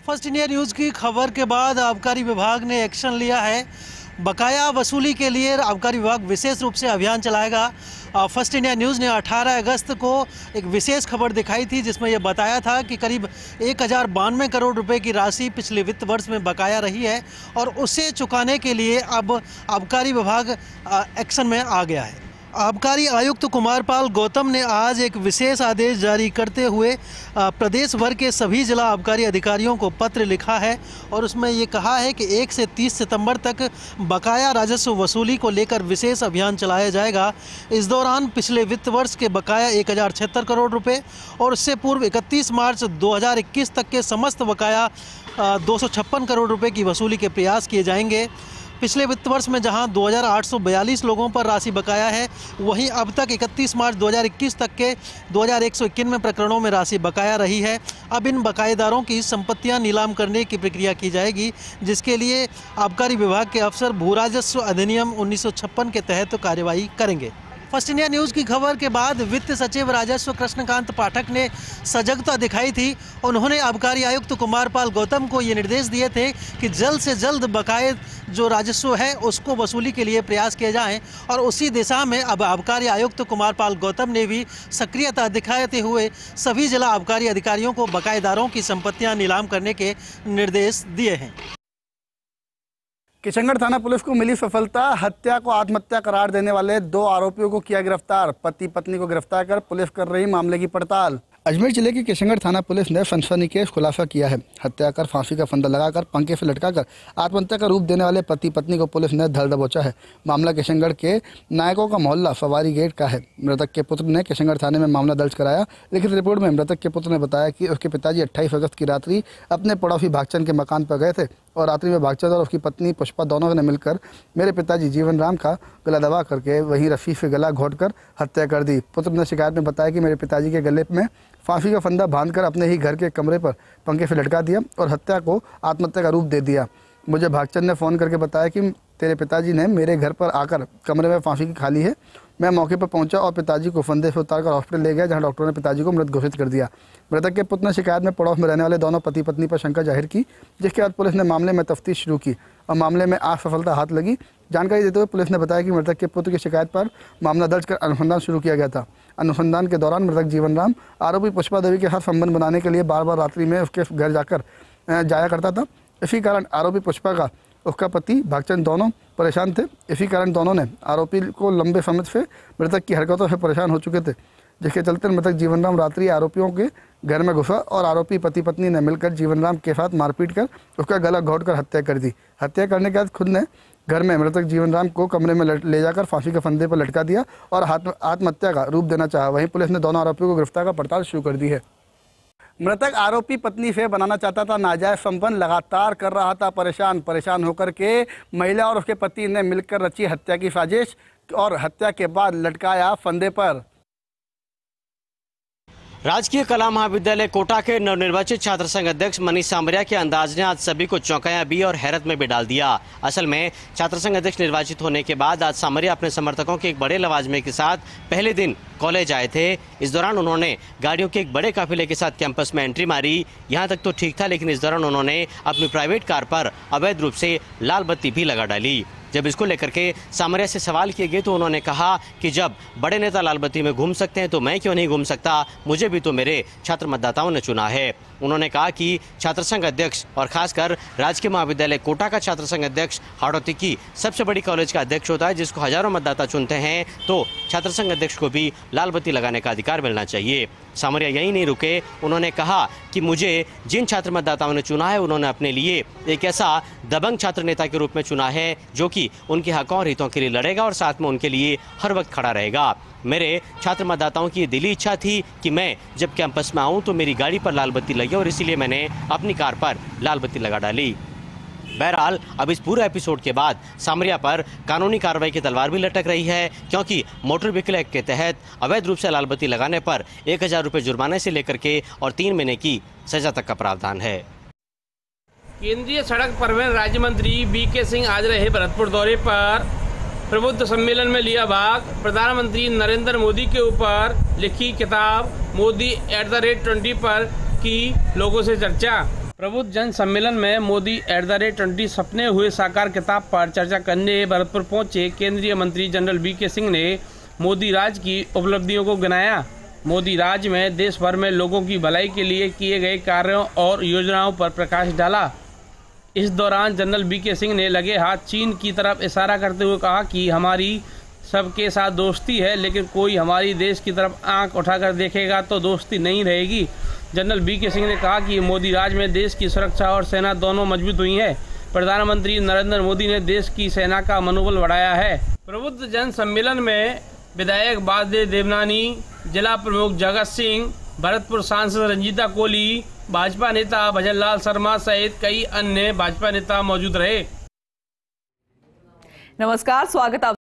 First India news की खबर के बाद आबकारी विभाग ने एक्शन लिया है। बकाया वसूली के लिए आबकारी विभाग विशेष रूप से अभियान चलाएगा। फर्स्ट इंडिया न्यूज़ ने 18 अगस्त को एक विशेष खबर दिखाई थी जिसमें यह बताया था कि करीब 1092 करोड़ रुपए की राशि पिछले वित्त वर्ष में बकाया रही है और उसे चुकाने के लिए अब आबकारी विभाग एक्शन में आ गया है। आबकारी आयुक्त कुमारपाल गौतम ने आज एक विशेष आदेश जारी करते हुए प्रदेश भर के सभी जिला आबकारी अधिकारियों को पत्र लिखा है और उसमें ये कहा है कि 1 से 30 सितंबर तक बकाया राजस्व वसूली को लेकर विशेष अभियान चलाया जाएगा। इस दौरान पिछले वित्त वर्ष के बकाया 1076 करोड़ रुपए और उससे पूर्व 31 मार्च 2021 तक के समस्त बकाया 256 करोड़ रुपए की वसूली के प्रयास किए जाएंगे। पिछले वित्त वर्ष में जहां 2842 लोगों पर राशि बकाया है, वहीं अब तक 31 मार्च 2021 तक के 2191 प्रकरणों में राशि बकाया रही है। अब इन बकायेदारों की संपत्तियां नीलाम करने की प्रक्रिया की जाएगी, जिसके लिए आबकारी विभाग के अफसर भू राजस्व अधिनियम 1956 के तहत कार्यवाही करेंगे। फर्स्ट इंडिया न्यूज़ की खबर के बाद वित्त सचिव राजस्व कृष्णकांत पाठक ने सजगता दिखाई थी। उन्होंने आबकारी आयुक्त कुमारपाल गौतम को ये निर्देश दिए थे कि जल्द से जल्द बकाये जो राजस्व है उसको वसूली के लिए प्रयास किए जाएं और उसी दिशा में अब आबकारी आयुक्त कुमारपाल गौतम ने भी सक्रियता दिखाते हुए सभी जिला आबकारी अधिकारियों को बकायेदारों की संपत्तियां नीलाम करने के निर्देश दिए हैं। किशनगढ़ थाना पुलिस को मिली सफलता। हत्या को आत्महत्या करार देने वाले 2 आरोपियों को किया गिरफ्तार। पति पत्नी को गिरफ्तार कर पुलिस कर रही मामले की पड़ताल। अजमेर जिले की किशनगढ़ थाना पुलिस ने सनसनीखेज खुलासा किया है। हत्या कर फांसी का फंदा लगाकर पंखे से लटकाकर आत्महत्या का रूप देने वाले पति पत्नी को पुलिस ने धर दबोचा है। मामला किशनगढ़ के नायकों का मोहल्ला फवारी गेट का है। मृतक के पुत्र ने किशनगढ़ थाने में मामला दर्ज कराया। लिखित रिपोर्ट में मृतक के पुत्र ने बताया कि उसके पिताजी 28 अगस्त की रात्रि अपने पड़ोसी भागचंद के मकान पर गए थे और रात्रि में भागचंद और उसकी पत्नी पुष्पा दोनों ने मिलकर मेरे पिताजी जीवन राम का गला दबा करके वहीं रस्सी से गला घोंटकर हत्या कर दी। पुत्र ने शिकायत में बताया कि मेरे पिताजी के गले में फांसी का फंदा बांधकर अपने ही घर के कमरे पर पंखे से लटका दिया और हत्या को आत्महत्या का रूप दे दिया। मुझे भागचंद ने फ़ोन करके बताया कि तेरे पिताजी ने मेरे घर पर आकर कमरे में फांसी की खाली है। मैं मौके पर पहुंचा और पिताजी को फंदे से उतारकर हॉस्पिटल ले गया, जहां डॉक्टरों ने पिताजी को मृत घोषित कर दिया। मृतक के पुत्र ने शिकायत में पड़ोस में रहने वाले दोनों पति पत्नी पर शंका जाहिर की, जिसके बाद पुलिस ने मामले में तफ्तीश शुरू की और मामले में आज सफलता हाथ लगी। जानकारी देते हुए पुलिस ने बताया कि मृतक के पुत्र की शिकायत पर मामला दर्ज कर अनुसंधान शुरू किया गया था। अनुसंधान के दौरान मृतक जीवन राम आरोपी पुष्पा देवी के साथ संबंध बनाने के लिए बार बार रात्रि में उसके घर जाया करता था। इसी कारण आरोपी पुष्पा का उसका पति भागचंद दोनों परेशान थे। इसी कारण दोनों ने आरोपी को लंबे समय से मृतक की हरकतों से परेशान हो चुके थे, जिसके चलते मृतक जीवन राम रात्रि आरोपियों के घर में घुसा और आरोपी पति पत्नी ने मिलकर जीवन राम के साथ मारपीट कर उसका गला घोंटकर हत्या कर दी। हत्या करने के बाद खुद ने घर में मृतक जीवन राम को कमरे में ले जाकर फांसी के फंदे पर लटका दिया और आत्महत्या का रूप देना चाहा। वहीं पुलिस ने दोनों आरोपियों को गिरफ्तार कर पड़ताल शुरू कर दी है। मृतक आरोपी पत्नी से बनाना चाहता था नाजायज संबंध, लगातार कर रहा था परेशान होकर के महिला और उसके पति ने मिलकर रची हत्या की साजिश और हत्या के बाद लटकाया फंदे पर। राजकीय कला महाविद्यालय कोटा के नवनिर्वाचित छात्र संघ अध्यक्ष मनीष सामरिया के अंदाज ने आज सभी को चौंकाया भी और हैरत में भी डाल दिया। असल में छात्र संघ अध्यक्ष निर्वाचित होने के बाद आज सामरिया अपने समर्थकों के एक बड़े लवाजमे के साथ पहले दिन कॉलेज आए थे। इस दौरान उन्होंने गाड़ियों के एक बड़े काफिले के साथ कैंपस में एंट्री मारी। यहाँ तक तो ठीक था, लेकिन इस दौरान उन्होंने अपनी प्राइवेट कार पर अवैध रूप से लाल बत्ती भी लगा डाली। जब इसको लेकर के सामरिया से सवाल किए गए तो उन्होंने कहा कि जब बड़े नेता लाल बत्ती में घूम सकते हैं तो मैं क्यों नहीं घूम सकता, मुझे भी तो मेरे छात्र मतदाताओं ने चुना है। उन्होंने कहा कि छात्र संघ अध्यक्ष और खासकर राजकीय महाविद्यालय कोटा का छात्र संघ अध्यक्ष हाड़ौती की सबसे बड़ी कॉलेज का अध्यक्ष होता है, जिसको हजारों मतदाता चुनते हैं, तो छात्र संघ अध्यक्ष को भी लाल बत्ती लगाने का अधिकार मिलना चाहिए। सामरिया यही नहीं रुके, उन्होंने कहा कि मुझे जिन छात्र मतदाताओं ने चुना है उन्होंने अपने लिए एक ऐसा दबंग छात्र नेता के रूप में चुना है जो कि उनके हकों और हितों के लिए लड़ेगा और साथ में उनके लिए हर वक्त खड़ा रहेगा। मेरे छात्र मतदाताओं की दिली इच्छा थी कि मैं जब कैंपस में आऊं तो मेरी गाड़ी पर लाल बत्ती लगे और इसीलिए मैंने अपनी कार पर लाल बत्ती लगा डाली। बहरहाल अब इस पूरे एपिसोड के बाद सामरिया पर कानूनी कार्रवाई की तलवार भी लटक रही है, क्योंकि मोटर व्हीकल एक्ट के तहत अवैध रूप से लाल बत्ती लगाने पर 1000 रुपये जुर्माने से लेकर के और 3 महीने की सजा तक का प्रावधान है। केंद्रीय सड़क परिवहन राज्य मंत्री वीके सिंह आज रहे भरतपुर दौरे पर। प्रबुद्ध सम्मेलन में लिया भाग। प्रधानमंत्री नरेंद्र मोदी के ऊपर लिखी किताब मोदी @20 पर की लोगों से चर्चा। प्रबुद्ध जन सम्मेलन में मोदी @20 सपने हुए साकार किताब पर चर्चा करने भरतपुर पहुंचे केंद्रीय मंत्री जनरल वीके सिंह ने मोदी राज की उपलब्धियों को गिनाया। मोदी राज में देश भर में लोगों की भलाई के लिए किए गए कार्यों और योजनाओं पर प्रकाश डाला। इस दौरान जनरल वीके सिंह ने लगे हाथ चीन की तरफ इशारा करते हुए कहा कि हमारी सबके साथ दोस्ती है, लेकिन कोई हमारी देश की तरफ आंख उठाकर देखेगा तो दोस्ती नहीं रहेगी। जनरल वीके सिंह ने कहा कि मोदी राज में देश की सुरक्षा और सेना दोनों मजबूत हुई है। प्रधानमंत्री नरेंद्र मोदी ने देश की सेना का मनोबल बढ़ाया है। प्रबुद्ध जन सम्मेलन में विधायक बादे देवनानी, जिला प्रमुख जगत सिंह, भरतपुर सांसद रंजीता कोहली, भाजपा नेता भजनलाल शर्मा सहित कई अन्य भाजपा नेता मौजूद रहे। नमस्कार, स्वागत